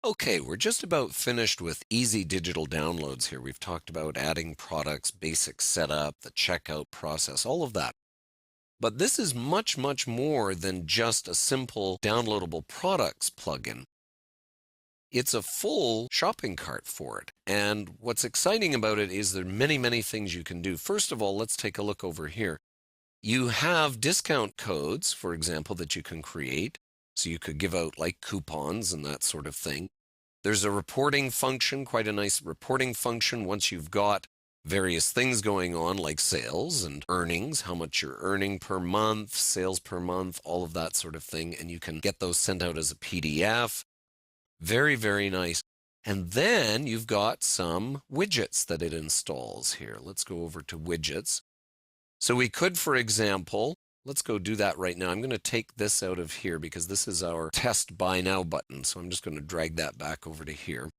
Okay, we're just about finished with easy digital downloads here. We've talked about adding products, basic setup, the checkout process, all of that. But this is much, much more than just a simple downloadable products plugin. It's a full shopping cart for it. And what's exciting about it is there are many, many things you can do. First of all, let's take a look over here. You have discount codes, for example, that you can create. So you could give out like coupons and that sort of thing. There's a reporting function, quite a nice reporting function once you've got various things going on like sales and earnings, how much you're earning per month, sales per month, all of that sort of thing. And you can get those sent out as a PDF. Very, very nice. And then you've got some widgets that it installs here. Let's go over to widgets. So we could, for example, let's go do that right now. I'm going to take this out of here because this is our test buy now button. So I'm just going to drag that back over to here.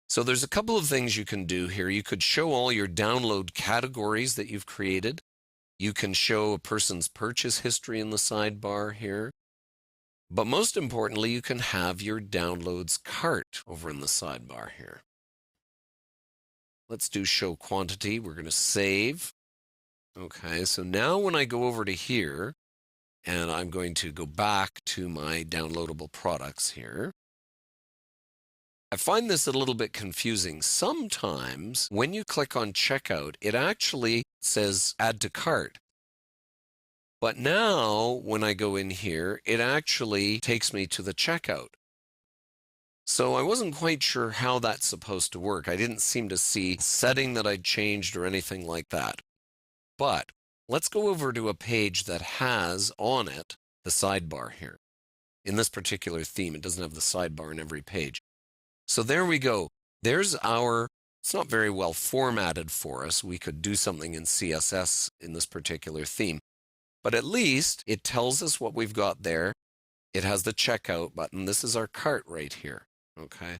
So there's a couple of things you can do here. You could show all your download categories that you've created. You can show a person's purchase history in the sidebar here. But most importantly, you can have your downloads cart over in the sidebar here. Let's do show quantity. We're going to save. Okay, so now when I go over to here, and I'm going to go back to my downloadable products here, I find this a little bit confusing. Sometimes when you click on checkout, it actually says add to cart. But now when I go in here, it actually takes me to the checkout. So I wasn't quite sure how that's supposed to work. I didn't seem to see a setting that I'd changed or anything like that. But let's go over to a page that has on it the sidebar here. In this particular theme, it doesn't have the sidebar in every page. So there we go. There's it's not very well formatted for us. We could do something in CSS in this particular theme. But at least it tells us what we've got there. It has the checkout button. This is our cart right here. Okay.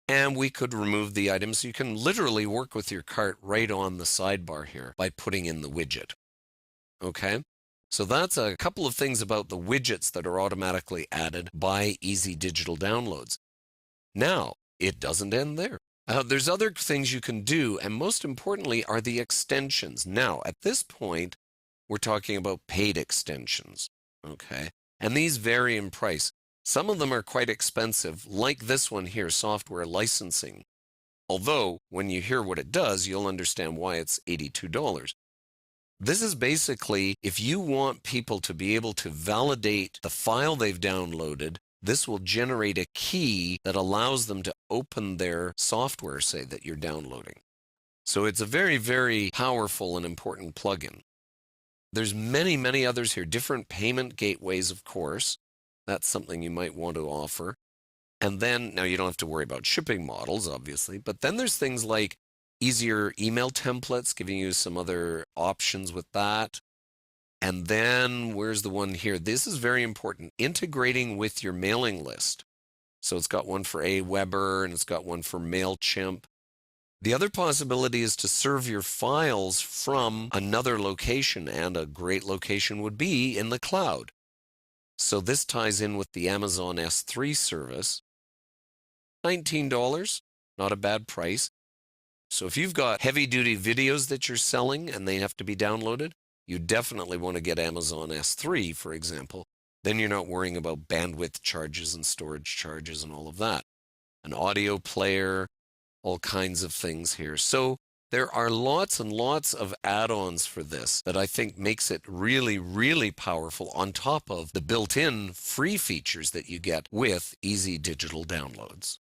And we could remove the items. You can literally work with your cart right on the sidebar here by putting in the widget. Okay, so that's a couple of things about the widgets that are automatically added by Easy Digital Downloads. Now, it doesn't end there. There's other things you can do, and most importantly are the extensions. Now, at this point, we're talking about paid extensions. Okay, and these vary in price. Some of them are quite expensive, like this one here, software licensing. Although, when you hear what it does, you'll understand why it's $82. This is basically, if you want people to be able to validate the file they've downloaded, this will generate a key that allows them to open their software, say, that you're downloading. So it's a very, very powerful and important plugin. There's many, many others here, different payment gateways, of course. That's something you might want to offer. And then, now you don't have to worry about shipping models, obviously, but then there's things like easier email templates, giving you some other options with that. And then, where's the one here? This is very important, integrating with your mailing list. So it's got one for Aweber and it's got one for MailChimp. The other possibility is to serve your files from another location, and a great location would be in the cloud. So this ties in with the Amazon S3 service. $19, not a bad price. So if you've got heavy-duty videos that you're selling and they have to be downloaded, you definitely want to get Amazon S3, for example. Then you're not worrying about bandwidth charges and storage charges and all of that. An audio player, all kinds of things here. So there are lots and lots of add-ons for this that I think makes it really, really powerful on top of the built-in free features that you get with Easy Digital Downloads.